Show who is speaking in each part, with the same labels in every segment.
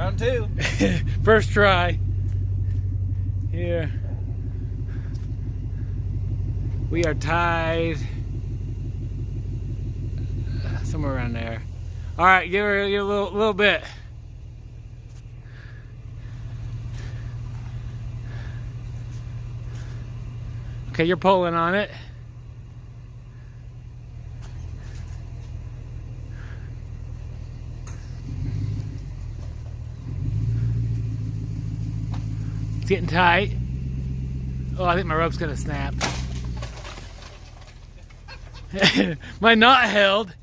Speaker 1: Round two.
Speaker 2: First try. Here. We are tied. Somewhere around there. All right, give her a little bit. Okay, you're pulling on it. It's getting tight. Oh, I think my rope's gonna snap. My knot held.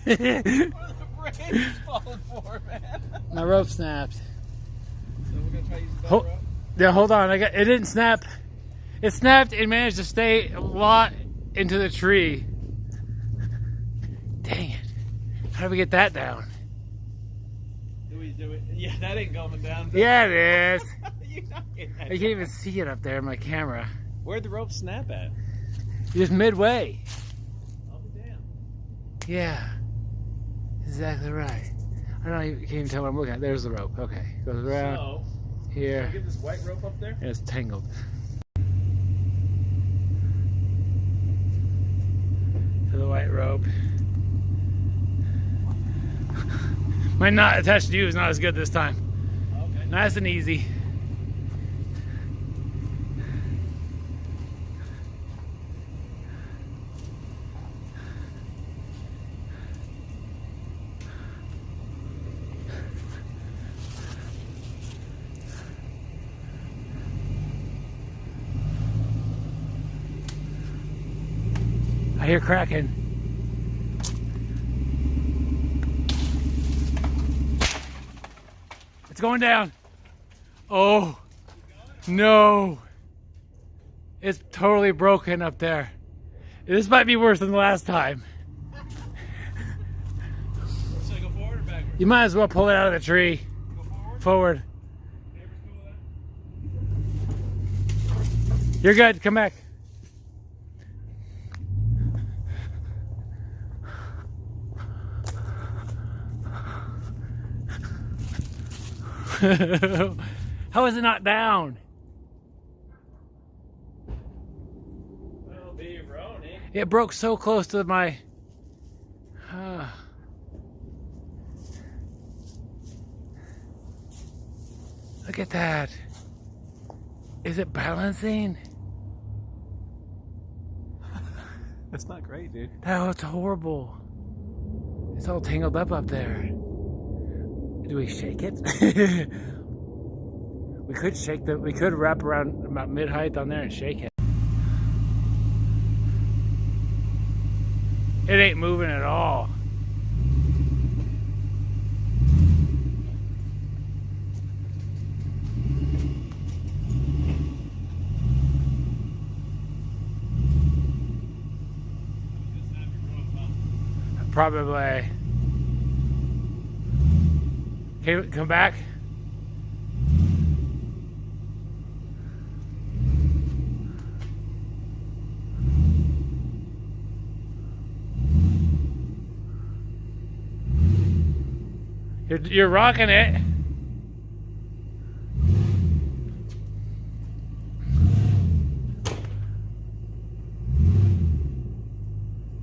Speaker 1: What are the brains falling for, man?
Speaker 2: My rope snapped.
Speaker 1: So we're gonna try using that
Speaker 2: Hold,
Speaker 1: rope?
Speaker 2: yeah, hold on. It didn't snap. It snapped and managed to stay a lot into the tree. Dang it. How do we get that down?
Speaker 1: Do we? Yeah, that ain't going down.
Speaker 2: Yeah, it is.
Speaker 1: You're not getting that
Speaker 2: I can't even see it up there in my camera.
Speaker 1: Where'd the rope snap at?
Speaker 2: Just midway.
Speaker 1: I'll be damned.
Speaker 2: Yeah. Exactly right. I don't even, can't even tell what I'm looking at. There's the rope. Okay. Goes around
Speaker 1: So,
Speaker 2: here.
Speaker 1: get this white rope up there?
Speaker 2: And it's tangled. To the white rope. My knot attached to you is not as good this time.
Speaker 1: Okay.
Speaker 2: Nice and easy. I hear cracking. It's going down. Oh, no. It's totally broken up there. This might be worse than the last time.
Speaker 1: Should I go forward or backward?
Speaker 2: You might as well pull it out of the tree.
Speaker 1: Go forward?
Speaker 2: Forward.
Speaker 1: Neighbors cool with that?
Speaker 2: You're good. Come back. How is it not down?
Speaker 1: Well, be Ronnie.
Speaker 2: It broke so close to my... Look at that. Is it balancing?
Speaker 1: That's not great, dude.
Speaker 2: Oh, it's horrible. It's all tangled up there. Do we shake it? We could shake we could wrap around about mid-height on there and shake it. It ain't moving at all. Probably. Okay, come back. You're rocking it. I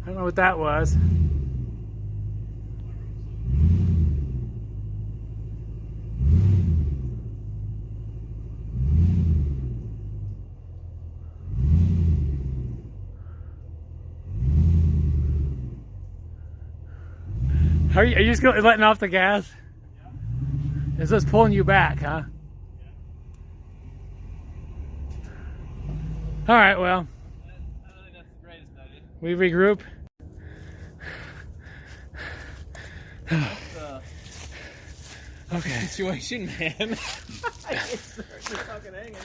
Speaker 2: don't know what that was. Are you just letting off the gas? Yeah. Is this pulling you back, huh? Yeah. All right, well.
Speaker 1: I don't think that's the greatest idea.
Speaker 2: We regroup. Okay.
Speaker 1: Situation, man. It's fucking hanging.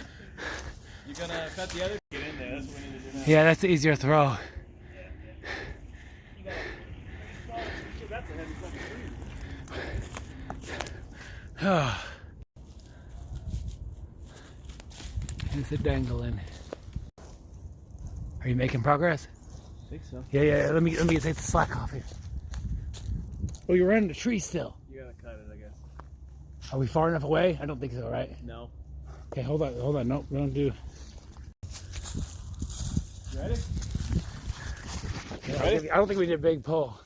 Speaker 1: You gonna cut the other? Get in there. That's what we need to do now.
Speaker 2: Yeah, that's the easier throw.
Speaker 1: You gotta. That's a heavy fucking tree.
Speaker 2: It's a dangling. Are you making progress?
Speaker 1: I think so.
Speaker 2: Yeah. Let me take the slack off here. Oh, you're running the tree still.
Speaker 1: You gotta cut it, I guess.
Speaker 2: Are we far enough away? I don't think so, right?
Speaker 1: No.
Speaker 2: Okay, hold on. Nope, don't do.
Speaker 1: You ready?
Speaker 2: I don't think we did a big pull.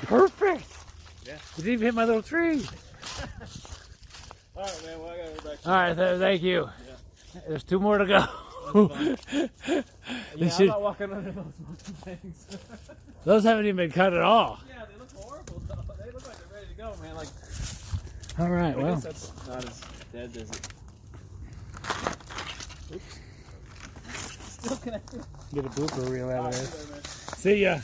Speaker 2: Perfect.
Speaker 1: Yeah.
Speaker 2: You didn't even hit my little tree.
Speaker 1: All right, man. Well, I gotta go back.
Speaker 2: All right, thank you.
Speaker 1: Yeah.
Speaker 2: There's 2 more to go.
Speaker 1: Yeah,
Speaker 2: should-
Speaker 1: I'm not walking under those monkey things.
Speaker 2: Those haven't even been cut at all.
Speaker 1: Yeah, they look horrible though. They look like they're ready to go, man. Like,
Speaker 2: All right,
Speaker 1: I
Speaker 2: well.
Speaker 1: guess that's not as dead as it. Oops. Still connected.
Speaker 2: Get a blooper reel out
Speaker 1: All
Speaker 2: of
Speaker 1: right,
Speaker 2: this.
Speaker 1: there, man.
Speaker 2: See ya.